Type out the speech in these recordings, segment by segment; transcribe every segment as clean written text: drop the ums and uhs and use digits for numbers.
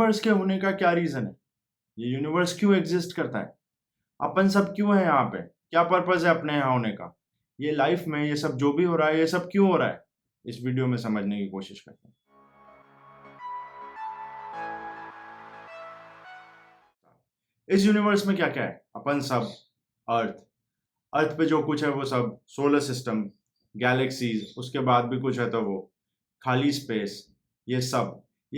Universe के होने का क्या रीजन है? ये यूनिवर्स क्यों एग्जिस्ट करता है? अपन सब क्यों है यहाँ पे? क्या पर्पस है अपने यहाँ होने का? ये लाइफ में ये सब जो भी हो रहा है, ये सब क्यों हो रहा है? इस वीडियो में समझने की कोशिश करते हैं। इस यूनिवर्स में क्या क्या है? अपन सब, अर्थ, अर्थ पे जो कुछ है वो सब, सोलर सिस्टम, गैलेक्सीज, उसके बाद भी कुछ है तो वो खाली स्पेस, ये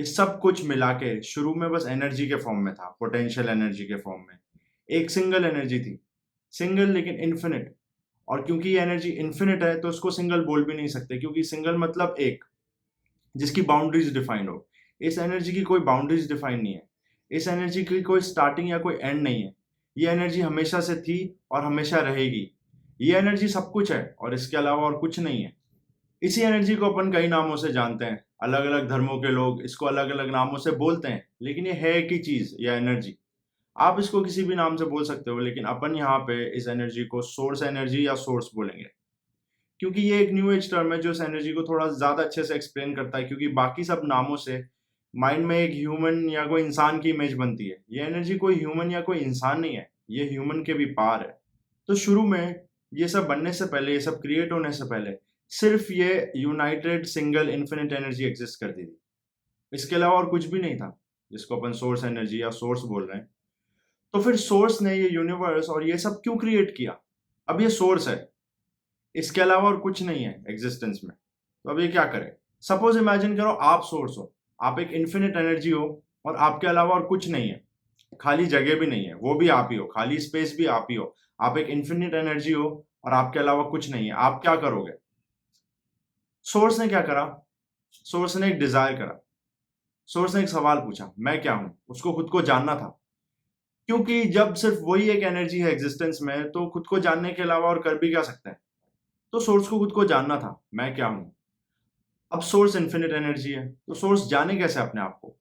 सब कुछ मिला के शुरू में बस एनर्जी के फॉर्म में था, पोटेंशियल एनर्जी के फॉर्म में। एक सिंगल एनर्जी थी, सिंगल लेकिन इन्फिनिट। और क्योंकि ये एनर्जी इन्फिनिट है तो उसको सिंगल बोल भी नहीं सकते, क्योंकि सिंगल मतलब एक, जिसकी बाउंड्रीज डिफाइंड हो। इस एनर्जी की कोई बाउंड्रीज डिफाइन नहीं है, इस एनर्जी की कोई स्टार्टिंग या कोई एंड नहीं है। ये एनर्जी हमेशा से थी और हमेशा रहेगी। ये एनर्जी सब कुछ है और इसके अलावा और कुछ नहीं है। इसी एनर्जी को अपन कई नामों से जानते हैं, अलग अलग धर्मों के लोग इसको अलग अलग नामों से बोलते हैं, लेकिन ये है एक ही चीज, ये एनर्जी। आप इसको किसी भी नाम से बोल सकते हो, लेकिन अपन यहाँ पे इस एनर्जी को सोर्स एनर्जी या सोर्स बोलेंगे, क्योंकि ये एक न्यू एज टर्म है जो इस एनर्जी को थोड़ा ज्यादा अच्छे से एक्सप्लेन करता है। क्योंकि बाकी सब नामों से माइंड में एक ह्यूमन या कोई इंसान की इमेज बनती है। ये एनर्जी कोई ह्यूमन या कोई इंसान नहीं है, ये ह्यूमन के भी पार है। तो शुरू में ये सब बनने से पहले, ये सब क्रिएट होने से पहले, सिर्फ ये United single infinite energy exist करती थी। इसके अलावा और कुछ भी नहीं था, जिसको अपन सोर्स एनर्जी या सोर्स बोल रहे हैं। तो फिर सोर्स ने ये यूनिवर्स और ये सब क्यों क्रिएट किया? अब ये सोर्स है, इसके अलावा और कुछ नहीं है एग्जिस्टेंस में। तो अब ये क्या करे? सपोज इमेजिन करो आप सोर्स हो, आप एक इन्फिनिट एनर्जी हो और आपके अलावा और कुछ नहीं है, खाली जगह भी नहीं है, वो भी आप ही हो, खाली स्पेस भी आप ही हो। आप एक इन्फिनिट एनर्जी हो और आपके अलावा कुछ नहीं है, आप क्या करोगे? सोर्स ने क्या करा? सोर्स ने एक डिजायर करा। सोर्स ने एक सवाल पूछा, मैं क्या हूं? उसको खुद को जानना था। क्योंकि जब सिर्फ वही एक एनर्जी है एग्जिस्टेंस में, तो खुद को जानने के अलावा और कर भी क्या सकते हैं? तो सोर्स को खुद को जानना था, मैं क्या हूं। अब सोर्स इन्फिनिट एनर्जी है, तो सोर्स जाने कैसे अपने आप को?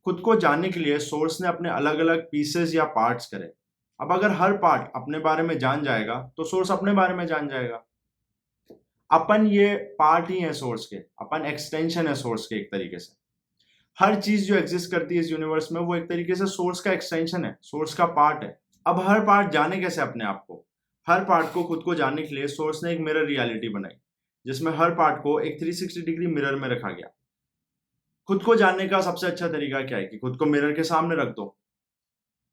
खुद को जानने के लिए सोर्स ने अपने अलग अलग पीसेस या पार्ट्स करे। अब अगर हर पार्ट अपने बारे में जान जाएगा तो सोर्स अपने बारे में जान जाएगा। अपन ये पार्ट ही है सोर्स के, अपन एक्सटेंशन है सोर्स के एक तरीके से। हर चीज जो एग्जिस्ट करती है इस यूनिवर्स में, वो एक तरीके से सोर्स का एक्सटेंशन है, सोर्स का पार्ट है। अब हर पार्ट जाने कैसे अपने आप को? हर पार्ट को खुद को जानने के लिए सोर्स ने एक मिरर रियलिटी बनाई, जिसमें हर पार्ट को एक 360 डिग्री मिरर में रखा गया। खुद को जानने का सबसे अच्छा तरीका क्या है कि खुद को मिरर के सामने रख दो।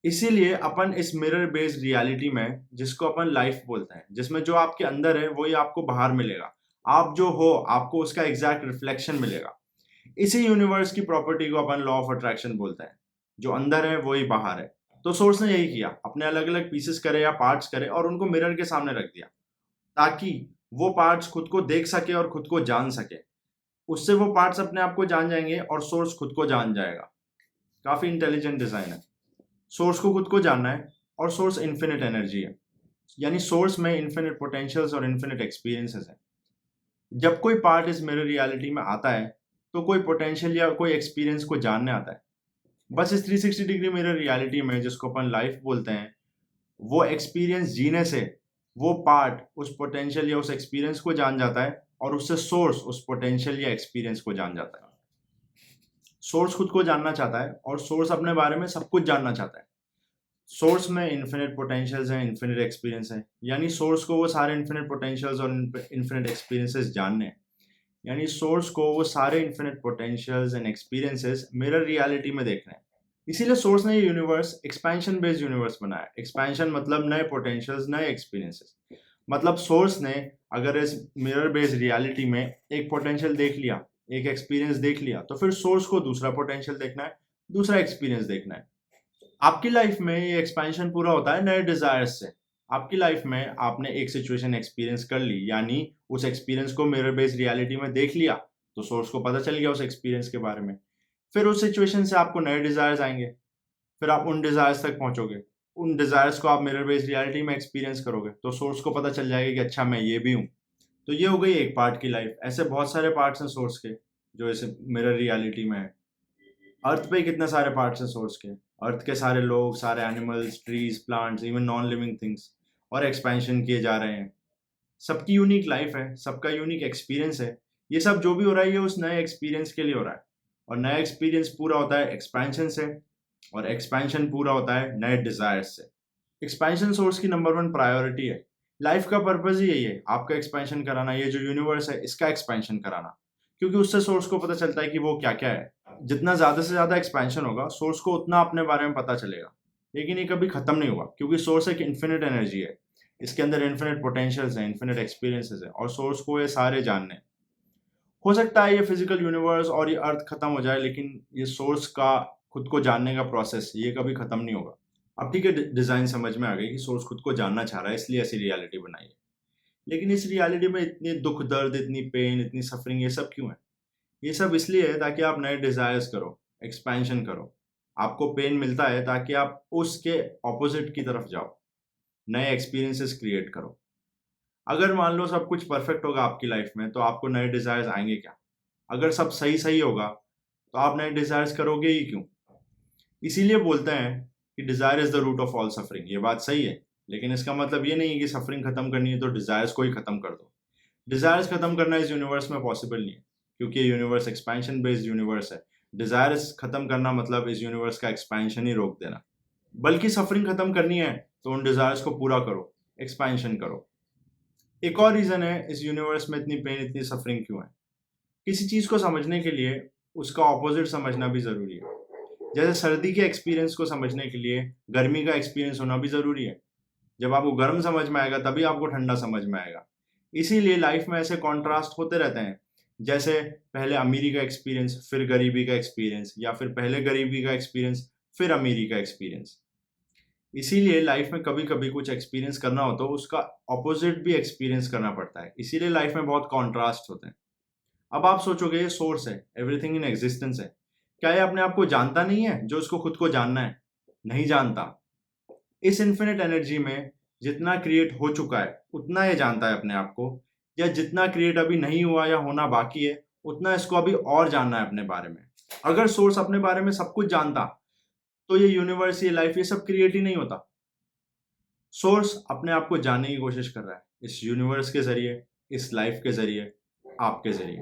इसीलिए अपन इस मिरर बेस्ड रियलिटी में, जिसको अपन लाइफ बोलते हैं, जिसमें जो आपके अंदर है वही आपको बाहर मिलेगा। आप जो हो, आपको उसका एग्जैक्ट रिफ्लेक्शन मिलेगा। इसी यूनिवर्स की प्रॉपर्टी को अपन लॉ ऑफ अट्रैक्शन बोलते हैं। जो अंदर है वही बाहर है। तो सोर्स ने यही किया, अपने अलग अलग पीसेस करे या पार्ट्स करे और उनको मिरर के सामने रख दिया, ताकि वो पार्ट्स खुद को देख सके और खुद को जान सके। उससे वो पार्ट्स अपने आप को जान जाएंगे और सोर्स खुद को जान जाएगा। काफी इंटेलिजेंट डिजाइन है। सोर्स को खुद को जानना है और सोर्स इन्फिनिट एनर्जी है, यानी सोर्स में इन्फिनिट पोटेंशियल्स और इन्फिनिट एक्सपीरियंसेस हैं। जब कोई पार्ट इस मिरर रियलिटी में आता है तो कोई पोटेंशियल या कोई एक्सपीरियंस को जानने आता है। बस इस 360 डिग्री मिरर रियलिटी में, जिसको अपन लाइफ बोलते हैं, वो एक्सपीरियंस जीने से वो पार्ट उस पोटेंशियल या उस एक्सपीरियंस को जान जाता है और उससे सोर्स उस पोटेंशियल या एक्सपीरियंस को जान जाता है। सोर्स खुद को जानना चाहता है और सोर्स अपने बारे में सब कुछ जानना चाहता है। सोर्स में इन्फिनिट पोटेंशियल्स हैं, इन्फिनिट एक्सपीरियंस है, यानी सोर्स को वो सारे इन्फिनिट पोटेंशियल्स और इन्फिनिट एक्सपीरियंसेस जानने हैं। यानी सोर्स को वो सारे infinite potentials and experiences mirror reality में देखना है। इसीलिए सोर्स ने ये यूनिवर्स एक्सपेंशन बेस्ड यूनिवर्स बनाया। एक्सपेंशन मतलब नए पोटेंशियल्स, नए एक्सपीरियंसेस। मतलब सोर्स ने अगर इस मिरर बेस्ड रियलिटी में एक पोटेंशियल देख लिया, एक एक्सपीरियंस देख लिया, तो फिर सोर्स को दूसरा पोटेंशियल देखना है, दूसरा एक्सपीरियंस देखना है। आपकी लाइफ में ये एक्सपेंशन पूरा होता है नए डिजायर्स से। आपकी लाइफ में आपने एक सिचुएशन एक्सपीरियंस कर ली, यानी उस एक्सपीरियंस को मिरर बेस्ड रियलिटी में देख लिया, तो सोर्स को पता चल गया उस एक्सपीरियंस के बारे में। फिर उस सिचुएशन से आपको नए डिजायर्स आएंगे, फिर आप उन डिजायर्स तक पहुंचोगे। उन डिजायर्स को आप मिरर बेस्ड रियलिटी में एक्सपीरियंस करोगे, तो सोर्स को पता चल जाएगा कि अच्छा, मैं ये भी हूँ। तो ये हो गई एक पार्ट की लाइफ। ऐसे बहुत सारे पार्ट्स हैं सोर्स के जो इस मिरर रियलिटी में है। अर्थ पे कितने सारे पार्ट्स हैं सोर्स के। अर्थ के सारे लोग, सारे animals, trees, plants, even non living things, और एक्सपेंशन किए जा रहे हैं। सबकी यूनिक लाइफ है, सबका यूनिक एक्सपीरियंस है। ये सब जो भी हो रहा है, ये उस नए एक्सपीरियंस के लिए हो रहा है। और नया एक्सपीरियंस पूरा होता है एक्सपेंशन से, और एक्सपेंशन पूरा होता है नए डिजायर्स से। एक्सपेंशन सोर्स की नंबर 1 प्रायोरिटी है। लाइफ का पर्पज ही यही है, आपका एक्सपेंशन कराना, ये जो यूनिवर्स है इसका एक्सपेंशन कराना, क्योंकि उससे सोर्स को पता चलता है कि वो क्या क्या है। जितना ज्यादा से ज्यादा एक्सपेंशन होगा सोर्स को उतना अपने बारे में पता चलेगा, लेकिन ये कभी खत्म नहीं होगा, क्योंकि सोर्स एक इन्फिनिट एनर्जी है, इसके अंदर इन्फिनिट पोटेंशियल्स हैं, इन्फिनिट एक्सपीरियंसेस हैं, और सोर्स को ये सारे जानने हैं। हो सकता है ये फिजिकल यूनिवर्स और ये अर्थ खत्म हो जाए, लेकिन ये सोर्स का खुद को जानने का प्रोसेस ये कभी खत्म नहीं होगा। अब ठीक है, डिजाइन समझ में आ गई कि सोर्स खुद को जानना चाह रहा है, इसलिए ऐसी रियलिटी बनाई है। लेकिन इस रियलिटी में इतने दुख दर्द, इतनी पेन, इतनी सफरिंग, ये सब क्यों है? ये सब इसलिए है ताकि आप नए डिजायर्स करो, एक्सपेंशन करो। आपको पेन मिलता है ताकि आप उसके ऑपोजिट की तरफ जाओ, नए एक्सपीरियंसेस क्रिएट करो। अगर मान लो सब कुछ परफेक्ट होगा आपकी लाइफ में, तो आपको नए डिजायर्स आएंगे क्या? अगर सब सही सही होगा तो आप नए डिजायर्स करोगे ही क्यों? इसीलिए बोलते हैं कि desire is the root of all suffering. ये बात सही है, लेकिन इसका मतलब ये नहीं है कि सफरिंग खत्म करनी है तो डिजायर्स को ही खत्म कर दो। डिजायर्स खत्म करना इस यूनिवर्स में पॉसिबल नहीं है, क्योंकि ये यूनिवर्स एक्सपेंशन बेस्ड यूनिवर्स है। डिजायर्स खत्म करना मतलब इस यूनिवर्स का एक्सपेंशन ही रोक देना। बल्कि सफरिंग खत्म करनी है तो उन डिजायर्स को पूरा करो, एक्सपेंशन करो। एक और रीजन है इस यूनिवर्स में इतनी पेन, इतनी सफरिंग क्यों है। किसी चीज को समझने के लिए उसका ऑपोजिट समझना भी जरूरी है। जैसे सर्दी के एक्सपीरियंस को समझने के लिए गर्मी का एक्सपीरियंस होना भी जरूरी है। जब आपको गर्म समझ में आएगा तभी आपको ठंडा समझ में आएगा। इसीलिए लाइफ में ऐसे कॉन्ट्रास्ट होते रहते हैं, जैसे पहले अमीरी का एक्सपीरियंस, फिर गरीबी का एक्सपीरियंस, या फिर पहले गरीबी का एक्सपीरियंस, फिर अमीरी का एक्सपीरियंस। इसीलिए लाइफ में कभी कभी कुछ एक्सपीरियंस करना हो तो उसका ऑपोजिट भी एक्सपीरियंस करना पड़ता है। इसीलिए लाइफ में बहुत कॉन्ट्रास्ट होते हैं। अब आप सोचोगे ये सोर्स है, एवरीथिंग इन एग्जिस्टेंस है, क्या ये अपने आप को जानता नहीं है जो उसको खुद को जानना है? नहीं जानता। इस इन्फिनिट एनर्जी में जितना क्रिएट हो चुका है उतना ये जानता है अपने आप को, या जितना क्रिएट अभी नहीं हुआ या होना बाकी है उतना इसको अभी और जानना है अपने बारे में। अगर सोर्स अपने बारे में सब कुछ जानता तो ये यूनिवर्स, ये लाइफ, ये सब क्रिएट ही नहीं होता। सोर्स अपने आप को जानने की कोशिश कर रहा है, इस यूनिवर्स के जरिए, इस लाइफ के जरिए, आपके जरिए।